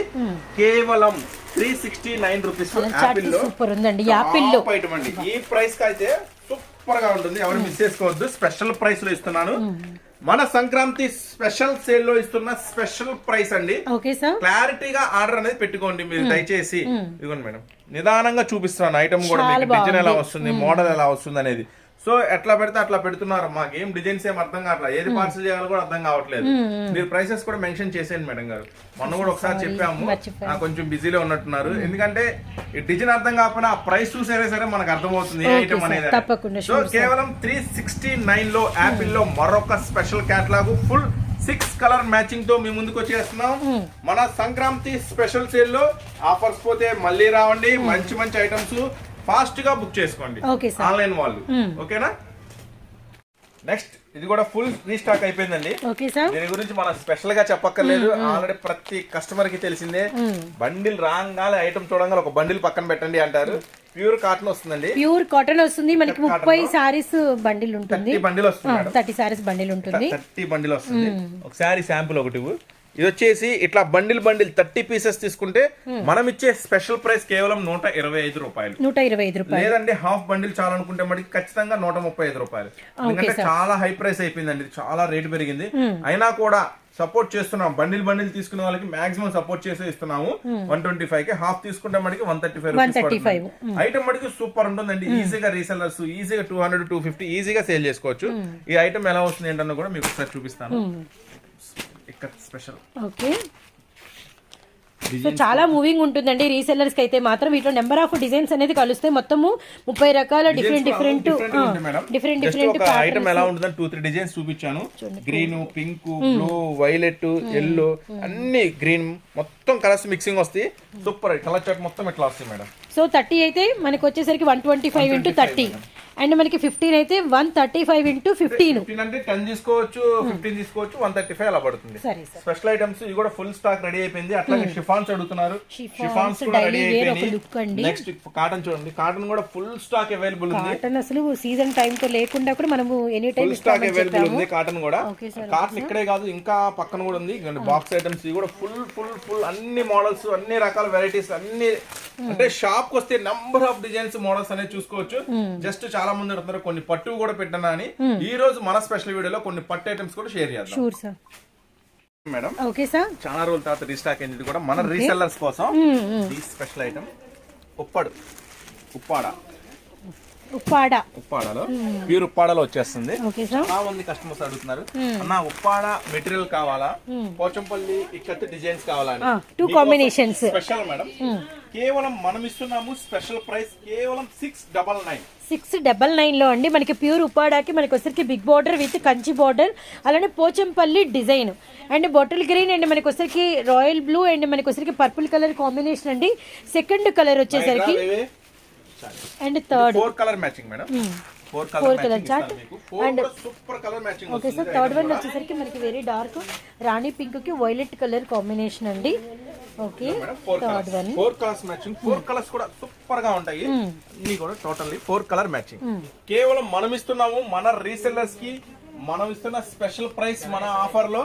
కేవలం 369 రూపీస్. యాపిల్ లో సూపర్ ఉందండి. యాపిల్ లో ఐటమ్ అండి. ఈ ప్రైస్ కి అయితే సూపర్ గా ఉంటుంది. ఎవరు మిస్ చేసుకోవద్దు. స్పెషల్ ప్రైస్ లో ఇస్తున్నాను. మన సంక్రాంతి స్పెషల్ సేల్ లో ఇస్తున్న స్పెషల్ ప్రైస్ అండి. ఓకే సార్ క్లారిటీగా ఆర్డర్ అనేది పెట్టుకోండి మీరు దయచేసి. ఇదిగోండి మేడం నిదానంగా చూపిస్తున్నాను ఐటమ్ కూడా మీకు డిజైన్ ఎలా వస్తుంది, మోడల్ ఎలా వస్తుంది అనేది. సో ఎట్లా పెడితే అట్లా పెడుతున్నారు. మాకు ఏం డిజైన్స్ ఏం అర్థం కావట్లేదు. ఏది పార్సల్ చేయాలో కూడా అర్థం కావట్లేదు. మీరు ప్రైసెస్ కూడా మెన్షన్ చేసేయండి మేడం గారు. మొన్న కూడా ఒకసారి చెప్పాము. కొంచెం బిజీలో ఉన్నట్టున్నారు. ఎందుకంటే ఈ డిజైన్ అర్థం కాకపోయినా ఆ ప్రైస్ చూసేదే సరే మనకు అర్థమవుతుంది ఏ ఐటమ్ అనేది. సో కేవలం 369 లో యాపిల్ లో మరొక special catalogue full 6 colour matching తో మీ ముందుకు వచ్చేస్తున్నాం. మన సంక్రాంతి స్పెషల్ సేల్ లో ఆఫర్స్ పోతే మళ్ళీ రావండి. మంచి మంచి ఐటమ్స్ ఫాస్ట్ గా బుక్ చేసుకోండి ఆన్లైన్ వాళ్ళు. ఓకేనా. నెక్స్ట్ ఇది కూడా ఫుల్ రీస్టాక్ అయిపోయిందండి. దీని గురించి మనం స్పెషల్ గా చెప్పక్కర్లేదు. ఆల్రెడీ ప్రతి కస్టమర్ కి తెలిసిందే. బండిల్ రాగానే ఐటమ్ చూడంగా ఒక బండిల్ పక్కన పెట్టండి అంటారు. ప్యూర్ కాటన్ వస్తుందండి. ప్యూర్ కాటన్ వస్తుంది. మనకి 30 సారీస్ బండిల్ ఉంటుంది. 30 బండిల్ వస్తుంది. 30 సారీస్ బండిల్ ఉంటుంది. 30 బండిల్ వస్తుంది. ఒక సారీ శాంపుల్ ఒకటి ఇది వచ్చేసి ఇట్లా బండిల్ 30 పీసెస్ తీసుకుంటే మనం ఇచ్చే స్పెషల్ ప్రైస్ కేవలం 125 రూపాయలు. 125 రూపాయలు. లేదంటే హాఫ్ బండిల్ చాలనుకుంటే మనకి ఖచ్చితంగా 135 రూపాయలు. ఎందుకంటే చాలా హై ప్రైస్ అయిపోయిందండి, చాలా రేట్ పెరిగింది. అయినా కూడా సపోర్ట్ చేస్తున్నాం. బండిల్ తీసుకునే వాళ్ళకి మాక్సిమం సపోర్ట్ చేసే ఇస్తున్నాము. 125 కి హాఫ్ తీసుకుంటే మనకి 135 ఐటమ్ మనకి సూపర్ ఉంటుందండి. ఈజీగా రీసెల్లర్స్ ఈజీగా 200-250 ఈజీగా సేల్ చేసుకోవచ్చు. ఈ ఐటమ్ ఎలా వస్తుంది ఏంటన్నా కూడా మీకు ఒకసారి చూపిస్తాను. ఇక్కడ స్పెషల్ ఓకే. సో చాలా మూవింగ్ ఉంటుందండి రీసెల్లర్స్ కి అయితే మాత్రం. వీటిలో నెంబర్ ఆఫ్ డిజైన్స్ అనేది కలుస్తాయి. మొత్తము 30 రకాల డిఫరెంట్ ఐటమ్ ఎలా ఉంటుందని 2-3 డిజైన్స్ చూపించాను. Green, pink, blue, violet, yellow అన్ని గ్రీన్ మొత్తం కలర్స్ మిక్సింగ్ వస్తాయి. సూపర్ కలర్ చార్ట్ మొత్తం ఇట్లా వస్తాయి మేడం. సో 30 అయితే మనకి వచ్చేసరికి 125 × 30 అండ్ మనకి 15 అయితే 135 × 15 అంటే 10 తీసుకోవచ్చు, 15 తీసుకోవచ్చు, 135 అలా పడుతుంది. స్పెషల్ ఐటమ్స్ ఇవి కూడా ఫుల్ స్టాక్ రెడీ అయిపోయింది. అట్లాగే షిఫాన్స్ అడుగుతున్నారు, షిఫాన్స్ కూడా రెడీ అయిపోయింది. నెక్స్ట్ కాటన్ చూడండి, కాటన్ కూడా ఫుల్ స్టాక్ అవైలబుల్ ఉంది. కాటన్ అసలు సీజన్ టైం తో లేకుండా కూడా మనము any time full stock available ఉంది. కాటన్ కూడా, కాటన్ ఇక్కడే కాదు ఇంకా పక్కన కూడా ఉంది. బాక్స్ ఐటమ్స్ ఇవి కూడా ఫుల్ అన్ని మోడల్స్, అన్ని రకాల వెరైటీస్, అన్ని అంటే షాప్ కి వస్తే నంబర్ ఆఫ్ డిజైన్స్, మోడల్స్ అనేది చూసుకోవచ్చు. జస్ట్ చాలా మంది అడుగుతున్నారు కొన్ని పట్టు కూడా పెట్టనా అని. ఈ రోజు మన స్పెషల్ వీడియోలో కొన్ని పట్టు ఐటమ్స్ కూడా షేర్ చేద్దాం. Sure sir madam. Okay sir. చాలా రోజుల తర్వాత రీస్టాక్ అయింది కూడా మన రీసెల్లర్స్ కోసం. ఈ స్పెషల్ ఐటమ్ ఉప్పాడలో ప్యూర్ ఉప్పాడలో వచ్చేస్తుంది. చాలా మంది కస్టమర్స్ అడుగుతున్నారు అన్న ఉప్పాడ మెటీరియల్ కావాలా, పోచంపల్లి ఇక్కత్ డిజైన్స్ కావాలా అని. 2 కాంబినేషన్స్ స్పెషల్ మేడం. కేవలం మనం ఇస్తున్నాము స్పెషల్ ప్రైస్ కేవలం 699 లో అండి. మనకి ప్యూర్ ఉప్పాడాకి మనకి వచ్చరికి big border with Kanchi border, అలానే Pochampally design and bottle green and మనకి వచ్చరికి రాయల్ బ్లూ అండ్ మనకి వచ్చరికి పర్పుల్ కలర్ కాంబినేషన్ అండి. సెకండ్ కలర్ వచ్చేసరికి and third 4 colour matching madam. 4 colour chart and super colour matching. Okay sir. Third one వచ్చేసరికి మనకి very dark rani pink కి violet colour combination అండి. Okay third one 4 colours matching. 4 colours కూడా super గా ఉంటాయి. అన్ని కూడా టోటల్లీ 4 కలర్ మ్యాచింగ్. కేవలం మనం ఇస్తున్నాము మన రీసెల్లర్స్ కి మనం ఇస్తున్న స్పెషల్ ప్రైస్ మన ఆఫర్ లో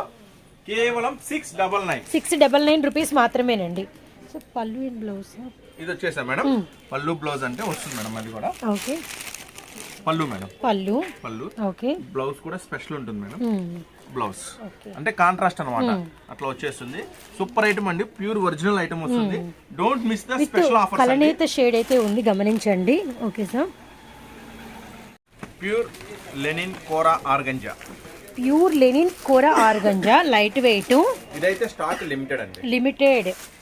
కేవలం 699 రూపీస్ మాత్రమేనండి. సో పళ్ళు అండ్ బ్లౌజ్ ఇది వచ్చేసా మేడం. పళ్ళు బ్లౌజ్ అంటే వస్తుంది మేడం. అది కూడా ఓకే పళ్ళు మేడం. పళ్ళు ఓకే. బ్లౌజ్ కూడా స్పెషల్ ఉంటుంది మేడం. బ్లౌజ్ అంటే కాంట్రాస్ట్ అన్నమాట. అట్లా వచ్చేస్తుంది. సూపర్ ఐటమ్ అండి. ప్యూర్ ఒరిజినల్ ఐటమ్ వస్తుంది. Don't miss the special offer. కలనేత షేడ్ అయితే ఉంది, గమనించండి. Okay sir. Pure linen kora organza. Light weight. ఇదైతే స్టాక్ లిమిటెడ్ అండి.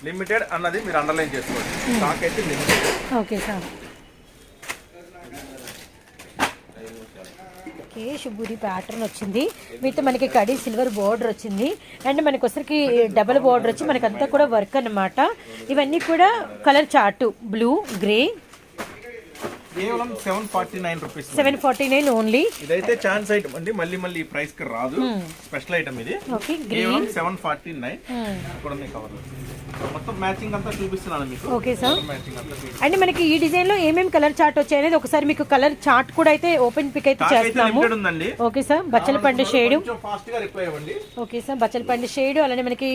లిమిటెడ్ అన్నది మీరు అండర్లైన్ చేసుకోండి. స్టాక్ అయితే లిమిటెడ్. Okay sir. ఓకే శుభూరి ప్యాటర్న్ వచ్చింది విత్ మనకి కడి సిల్వర్ బోర్డర్ వచ్చింది అండ్ మనకి వచ్చరికి డబుల్ బోర్డర్ వచ్చి మనకి అంతా కూడా వర్క్ అన్నమాట. ఇవన్నీ కూడా కలర్ చార్ట్ బ్లూ, గ్రే. కేవలం 749 రూపీస్. 749 ఓన్లీ. ఇదైతే ఛాన్స్ ఐటమ్ అండి. మళ్ళీ ఈ ప్రైస్ కి రాదు. స్పెషల్ ఐటమ్ ఇది. ఓకే. కేవలం 749. ఇక్కడ ఉంది కవర్. మొత్తం మ్యాచింగ్ అంతా చూపిస్తున్నాను మీకు. Okay sir. అండ్ మనకి ఈ డిజైన్ లో ఏమేం కలర్ చార్ట్ వచ్చాయి అనేది ఒకసారి మీకు కలర్ చార్ట్ కూడా అయితే ఓపెన్ పిక్ అయితే చేస్తున్నాము. Okay sir. బచ్చలపండు షేడ్. ఫాస్ట్ గా రిప్లై ఇవ్వండి. Okay sir. బచ్చలపండు షేడ్, అలానే మనకి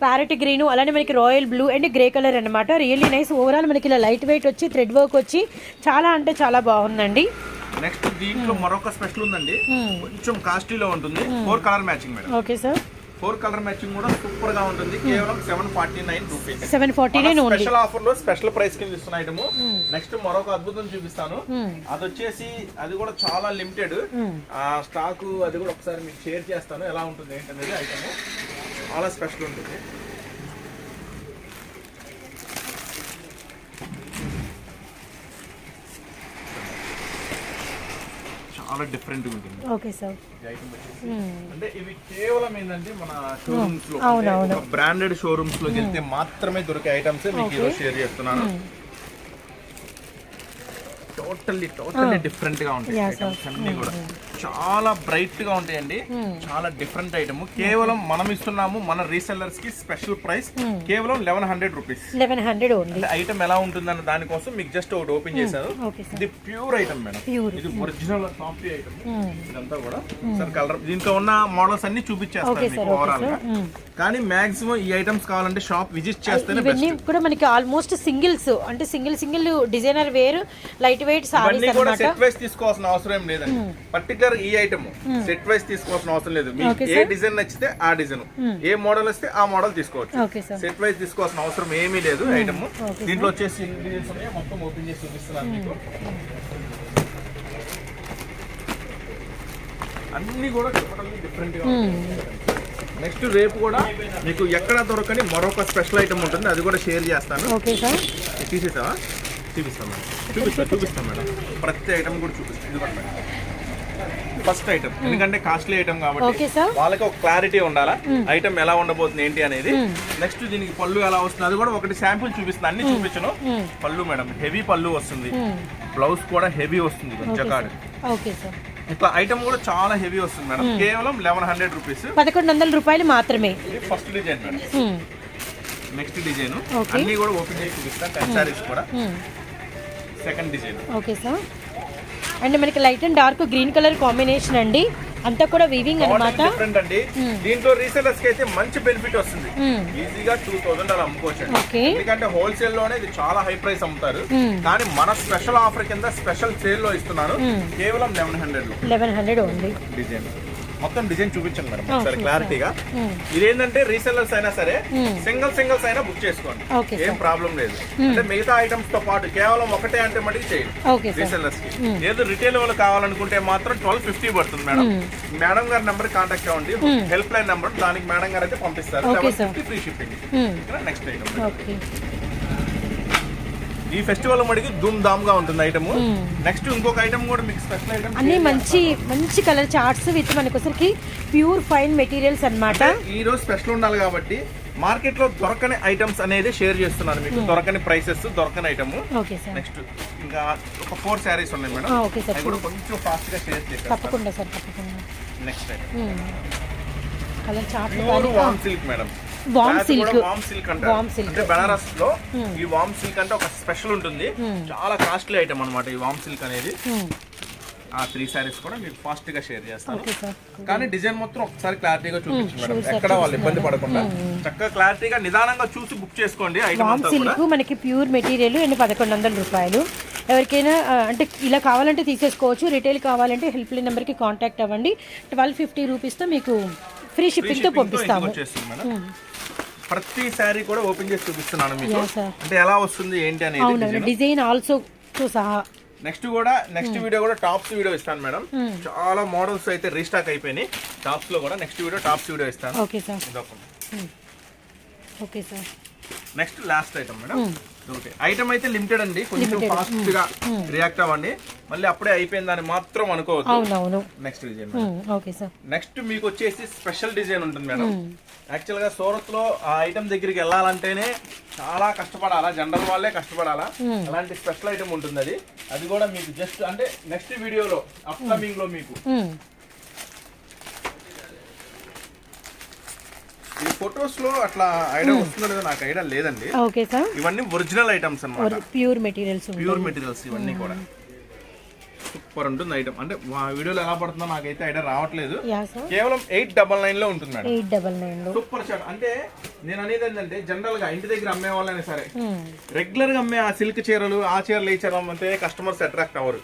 ప్యారెట్ గ్రీన్, అలానే మనకి royal blue and grey colour అన్నమాట. Really nice. ఓవరాల్ మనకి ఇలా లైట్ వెయిట్ వచ్చి థ్రెడ్ వర్క్ వచ్చి చాలా అంటే చాలా బాగుందండి. నెక్స్ట్ దీంట్లో మరొక స్పెషల్ ఉందండి. కొంచెం కాస్ట్లీలో ఉంటుంది. 4 colour matching madam. Okay sir. 4 colour matching కూడా సూపర్ గా ఉంటుంది. కేవలం 749 రూపీస్. 749 ఓన్లీ. స్పెషల్ ఆఫర్ లో స్పెషల్ ప్రైస్ కింద ఇస్తున్న ఐటమ్. నెక్స్ట్ మరొక అద్భుతం చూపిస్తాను. అది వచ్చేసి అది కూడా చాలా లిమిటెడ్ స్టాక్. అది కూడా ఒకసారి మీకు షేర్ చేస్తాను ఎలా ఉంటుంది ఏంటనేది. ఐటమ్ చాలా స్పెషల్ ఉంటుంది. చాలా డిఫరెంట్ ఉంటుంది. Okay sir. అంటే ఇవి కేవలం ఏంటంటే మన షోరూమ్స్ లో బ్రాండెడ్ షోరూమ్స్ లోకి వెళ్తే మాత్రమే దొరికే ఐటమ్స్ మీకు ఈరోజు షేర్ చేస్తున్నాను. టోటల్లీ డిఫరెంట్ గా ఉంటాయి ఐటమ్స్ అన్ని కూడా. చాలా బ్రైట్ గా ఉంటాయండి. చాలా డిఫరెంట్ ఐటమ్. కేవలం మనం ఇస్తున్నాము మన రీసెల్లర్స్ కి స్పెషల్ ప్రైస్ కేవలం 1100 రూపీస్. 1100 ఓన్లీ. ఐటమ్ ఎలా ఉంటుందన్న దానికోసం మీకు జస్ట్ ఒకటి ఓపెన్ చేశాను. ఇది ప్యూర్ ఐటమ్ మేడం. ఇది ఒరిజినల్ సాఫ్ట్ ఐటమ్. ఇదంతా కూడా సార్ కలర్ దీంట్లో ఉన్న మోడల్స్ అన్ని చూపించేస్తాను మీకు ఓవరాల్ గా. కానీ మాక్సిమం ఈ ఐటమ్స్ కావాలంటే షాప్ విజిట్ చేస్తేనే ఇవన్నీ కూడా మనకి ఆల్మోస్ట్ సింగిల్స్, అంటే single designer wear light weight sarees ఇవన్నీ కూడా అన్నమాట. సెట్ వైస్ తీసుకోవాల్సిన అవసరం ఏం లేదండి. పర్టికులర్ ఈ ఐటమ్ సెట్ వైస్ తీసుకోవాల్సిన అవసరం లేదు. మీకు ఏ డిజైన్ నచ్చితే ఆ డిజైన్, ఏ మోడల్ వస్తే ఆ మోడల్ తీసుకోవచ్చు. Okay sir. సెట్ వైస్ తీసుకోవాల్సిన అవసరం ఏమీ లేదు. ఐటమ్ దీంట్లో వచ్చేసి ఇంగ్రీడియంట్స్ ఉన్నాయి, మొత్తం ఓపెన్ చేసి చూపిస్తున్నాను మీకు. అన్ని కూడా టోటల్లీ డిఫరెంట్ గా ఉంటాయి. నెక్స్ట్ రేపు కూడా మీకు ఎక్కడ దొరకని మరొక స్పెషల్ ఐటమ్ ఉంటుంది, అది కూడా షేర్ చేస్తాను. Okay sir. తీసేసావా? చూపిస్తాం మేడం, చూపిస్తాం మేడం. ప్రతి ఐటమ్ కూడా చూపిస్తాం. ఇది కూడా ఫస్ట్ ఐటమ్, ఎందుకంటే కాస్ట్లీ ఐటమ్ కాబట్టి వాళ్ళకి ఒక క్లారిటీ ఉండాలా ఐటమ్ ఎలా ఉండబోతుంది ఏంటి అనేది. నెక్స్ట్ దీనికి పళ్ళు ఎలా వస్తుంది అది కూడా ఒకటి శాంపుల్ చూపిస్తుంది, అన్ని చూపించను. పళ్ళు మేడం హెవీ పళ్ళు వస్తుంది, బ్లౌజ్ కూడా హెవీ వస్తుంది, జకార్డ్. Okay sir. ఇట్లా ఐటమ్ కూడా చాలా హెవీ వస్తుంది మేడం. కేవలం 1100 రూపీస్, 1100 రూపాయలు మాత్రమే. ఇది first design madam. Next design అన్ని కూడా ఓపెన్ చేసి చూపిస్తాను. 10 సారీస్ కూడా. Second design. Okay sir. And మనకి light and dark green colour combination అండి, అంతా కూడా వీవింగ్ అన్నమాట. డిఫరెంట్ అండి. దీంట్లో రీసెలర్స్ కి అయితే మంచి బెనిఫిట్ వస్తుంది. ఈజీగా 2000 అలా అమ్ముకోవచ్చు. ఎందుకంటే హోల్సేల్ లోనే ఇది చాలా హై ప్రైస్ అమ్ముతారు, కానీ మన స్పెషల్ ఆఫర్ కింద స్పెషల్ సేల్ లో ఇస్తున్నాను కేవలం 1100 ఓన్లీ. డిజైన్ మొత్తం డిజైన్ చూపించండి మేడం ఒకసారి క్లారిటీగా. ఇదేంటంటే రీసెల్లర్స్ అయినా సరే సింగిల్స్ అయినా బుక్ చేసుకోండి, ఏం ప్రాబ్లం లేదు. అంటే మిగతా ఐటమ్స్ తో పాటు కేవలం ఒకటే అంటే మటుకు చేయండి రీసెల్లర్స్ కి. ఏదో రిటైల్ వాళ్ళు కావాలనుకుంటే మాత్రం 1250 పడుతుంది మేడం. మేడం గారి నెంబర్ కాంటాక్ట్ అవ్వండి, హెల్ప్ లైన్ నెంబర్, దానికి మేడం గారు అయితే పంపిస్తారు. 750 ఫ్రీ షిప్పింగ్. నెక్స్ట్ ఐటమ్ ఈ ఫెస్టివల్ మడికి ధూమ్ ధామ్ గా ఉంటుంది ఐటమ్. నెక్స్ట్ ఇంకొక ఐటమ్ కూడా మీకు స్పెషల్ ఐటమ్, అన్ని మంచి కలర్ చార్ట్స్ విత్ మనకి ప్యూర్ ఫైన్ మెటీరియల్స్ అన్నమాట. ఈ రోజు స్పెషల్ ఉండాలి కాబట్టి మార్కెట్ లో దొరకని ఐటమ్స్ అనేది షేర్ చేస్తున్నాను మీకు. దొరకని ప్రైసెస్, దొరకని ఐటమ్. నెక్స్ట్ ఇంకా ఒక 4 సారీస్ ఉన్నాయి మేడం, అవి కూడా కొంచెం ఫాస్ట్ గా షేర్ చేస్తాను. తప్పకుండా సార్, తప్పకుండా. నెక్స్ట్ ఐటమ్ కలర్ చార్ట్ వామ్ సిల్క్ మేడం. వామ్ సిల్క్ అంటే బనారస్ లో ఈ వామ్ సిల్క్ అంటే ఒక స్పెషల్ ఉంటుంది, చాలా కాస్ట్లీ ఐటమ్ అన్నమాట ఈ వామ్ సిల్క్ అనేది. ఆ 3 సారీస్ కూడా మీకు ఫాస్ట్ గా షేర్ చేస్తాను, కానీ డిజైన్ మొత్తం ఒకసారి క్లారిటీగా చూపించండి మేడం, ఎక్కడ వాళ్ళు ఇబ్బంది పడకుండా చక్కగా క్లారిటీగా నిదానంగా చూసి బుక్ చేసుకోండి. వామ్ సిల్క్ మనకి ప్యూర్ మెటీరియల్ అండ్ 1100 రూపాయలు. ఎవరికైనా అంటే ఇలా కావాలంటే తీసేసుకోవచ్చు, రిటైల్ కావాలంటే హెల్ప్ లైన్ నెంబర్కి కాంటాక్ట్ అవ్వండి. 1250 రూపీస్తో మీకు ఫ్రీ షిప్పింగ్ తో పంపిస్తాము. ప్రతి సారీ కూడా ఓపెన్ చేసి చూపిస్తున్నాను మీకు, అంటే ఎలా వస్తుంది ఏంటి అనేది డిజైన్ ఆల్సో తో సహా. నెక్స్ట్ వీడియో కూడా టాప్స్ వీడియో ఇస్తాను మేడం. చాలా మోడల్స్ అయితే రీస్టాక్ అయిపోయినాయి టాప్స్ లో కూడా. నెక్స్ట్ వీడియో టాప్స్ వీడియో ఇస్తాను. Okay sir. Okay sir. Next last item madam. Item అయితే లిమిటెడ్ అండి, కొంచెం ఫాస్ట్ గా రియాక్ట్ అవ్వండి, మళ్ళీ అప్పుడే అయిపోయిందని మాత్రం అనుకోవద్దు. అవునవును. Next design. Okay sir. Next మీకు వచ్చేసి స్పెషల్ డిజైన్ ఉంటుంది మేడం. యాక్చువల్ గా సూరత్ లో ఆ ఐటమ్ దగ్గరికి వెళ్ళాలంటేనే చాలా కష్టపడాలా, జనరల్ వాళ్ళే కష్టపడాలా. అలాంటి స్పెషల్ ఐటమ్ ఉంటుంది అది కూడా మీకు జస్ట్ అంటే నెక్స్ట్ వీడియోలో అప్కమింగ్ లో మీకు ఈ ఫొటోస్ లో అట్లా ఐడియా వస్తుందో లేదో నాకు ఐడియా లేదండి. Okay sir. ఇవన్నీ ఒరిజినల్ ఐటమ్స్ అన్నమాట, ప్యూర్ మెటీరియల్స్ ఇవన్నీ కూడా సూపర్ ఉంటుంది ఐటమ్. అంటే వీడియోలో ఎలా పడుతుందో నాకైతే ఐడియా రావట్లేదు. కేవలం 899 లో ఉంటుంది మేడం. 899 super shot. అంటే నేను అనేది ఏంటంటే జనరల్ గా ఇంటి దగ్గర అమ్మే వాళ్ళైనా సరే రెగ్యులర్ గా అమ్మే ఆ సిల్క్ చీరలు, ఆ చీరలు, ఈ చీరలు అంటే కస్టమర్స్ అట్రాక్ట్ అవ్వరు.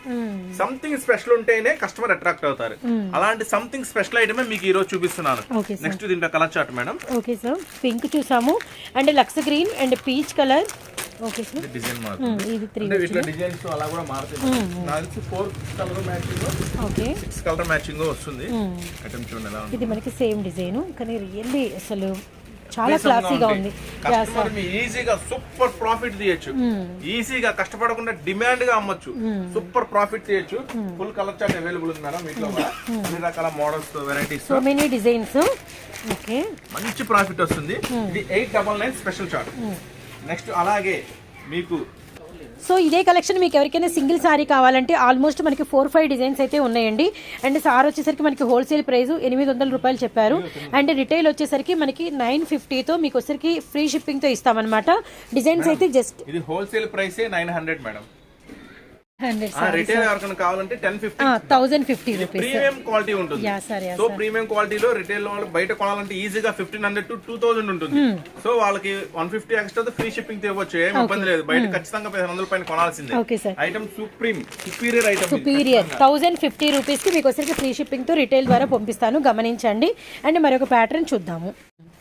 సంథింగ్ స్పెషల్ ఉంటేనే కస్టమర్ అట్రాక్ట్ అవుతారు. అలాంటి సంథింగ్ స్పెషల్ ఐటమే మీకు ఈ రోజు చూపిస్తున్నాను. నెక్స్ట్ దీంట్లో colour chart madam. Okay sir. Pink చూసాము and lux green and peach colour. Okay sir. Design మారుతుంది, ఇది 3 ఇట్లా డిజైన్స్ అలా కూడా మారుతుంది. నాకు 4 colour matching, okay 6 colour matching వస్తుంది. ఐటమ్ చూడండి ఎలా ఉంది. ఇది మనకి సేమ్ డిజైన్ కానీ రియల్లీ అసలు చాలా క్లాసీగా ఉంది. ఈజీగా సూపర్ ప్రాఫిట్ తీయచ్చు, ఈజీగా కష్టపడకుండా డిమాండ్ గా అమ్మొచ్చు, సూపర్ ప్రాఫిట్ తీయచ్చు. ఫుల్ కలర్ చార్ట్ అవైలబుల్ ఉంది మేడం వీటిలో కూడా, అన్ని రకాల models, varieties, so many designs. Okay, మంచి ప్రాఫిట్ వస్తుంది. ఇది 899 స్పెషల్ చార్ట్. నెక్స్ట్ అలాగే మీకు సో ఇదే కలెక్షన్ మీకు ఎవరికైనా సింగిల్ సారీ కావాలంటే ఆల్మోస్ట్ మనకి 4-5 డిజైన్స్ అయితే ఉన్నాయండి. అండ్ సార్ వచ్చేసరికి మనకి హోల్సేల్ ప్రైస్ 800 రూపాయలు చెప్పారు. అండ్ రిటైల్ వచ్చేసరికి మనకి 950తో మీకు వచ్చేసరికి ఫ్రీ షిప్పింగ్తో ఇస్తామన్నమాట. డిజైన్స్ అయితే జస్ట్ ఇది హోల్సేల్ ప్రైసే 900 మేడం. రిటైల్ ఎవరికైనా కావాలంటే 1050 1050 రూపీస్. ప్రీమియం క్వాలిటీ ఉంటుంది. Yeah sir, yeah so premium క్వాలిటీలో రిటైల్ వాళ్ళు బయట కొనాలంటే ఈజీగా 1500 to 2000 ఉంటుంది. సో వాళ్ళకి 150 ఎక్స్ట్రా ఫ్రీ షిప్పింగ్ తేవచ్చు, ఏం ఇబ్బంది లేదు. బయట ఖచ్చితంగా 1500 పైన కొనాల్సిందే. Okay sir. Item superior item. Superior 1050 rupees కి మీకు వచ్చరికి ఫ్రీ షిప్పింగ్ తో రిటైల్ ద్వారా పంపిస్తాను, గమనించండి. అండ్ మరొక ప్యాటర్న్ చూద్దాము.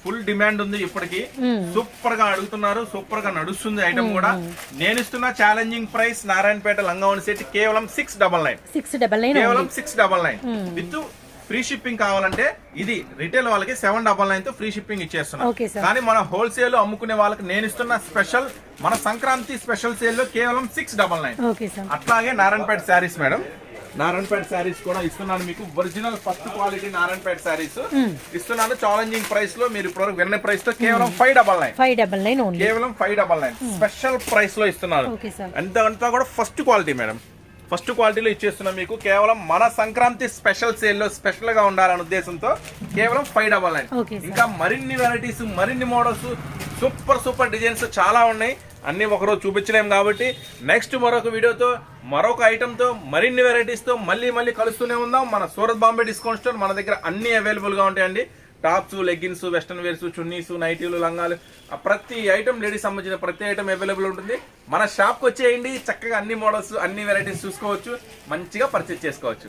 ఫుల్ డిమాండ్ ఉంది ఇప్పటికి, సూపర్ గా అడుగుతున్నారు, సూపర్ గా నడుస్తుంది ఐటమ్ కూడా. నేను ఇస్తున్న ఛాలెంజింగ్ ప్రైస్ నారాయణపేట లంగావని సెట్ కేవలం 699 కేవలం 699 విత్ ఫ్రీ షిప్పింగ్. కావాలంటే ఇది రిటైల్ వాళ్ళకి 799 తో ఫ్రీ షిప్పింగ్ ఇచ్చేస్తున్నాం. కానీ మన హోల్సేల్ అమ్ముకునే వాళ్ళకి నేను ఇస్తున్న స్పెషల్, మన సంక్రాంతి స్పెషల్ సేల్ లో కేవలం 699. అట్లాగే నారాయణపేట శారీస్ మేడం, నారాయణపేట శారీస్ కూడా ఇస్తున్నాను మీకు. Original first quality Narayanpet saris ఇస్తున్నాను ఛాలెంజింగ్ ప్రైస్ లో. మీరు ఇప్పుడు విన్న ప్రైస్ తో కేవలం 599 కేవలం 599 స్పెషల్ ప్రైస్ లో ఇస్తున్నాను. అంతా కూడా ఫస్ట్ క్వాలిటీ మేడం, ఫస్ట్ క్వాలిటీలో ఇచ్చేస్తున్నాం మీకు. కేవలం మన సంక్రాంతి స్పెషల్ సేల్ లో స్పెషల్ గా ఉండాలనే ఉద్దేశంతో కేవలం 599. ఇంకా మరిన్ని వెరైటీస్, మరిన్ని మోడల్స్, సూపర్ డిజైన్స్ చాలా ఉన్నాయి. అన్ని ఒకరోజు చూపించలేం కాబట్టి నెక్స్ట్ మరొక వీడియోతో, మరొక ఐటమ్ తో, మరిన్ని వెరైటీస్ తో మళ్ళీ కలుస్తూనే ఉందాం. మన సూరత్ బాంబే డిస్కౌంట్ స్టోర్, మన దగ్గర అన్ని అవైలబుల్ గా ఉంటాయండి. Tops, leggings, western wears, chunnis, నైటీలు, లంగాలు, ప్రతి ఐటమ్, లేడీస్ సంబంధించిన ప్రతి ఐటమ్ అవైలబుల్ ఉంటుంది. మన షాప్ కి వచ్చేయండి, చక్కగా అన్ని మోడల్స్, అన్ని వెరైటీస్ చూసుకోవచ్చు, మంచిగా పర్చేస్ చేసుకోవచ్చు.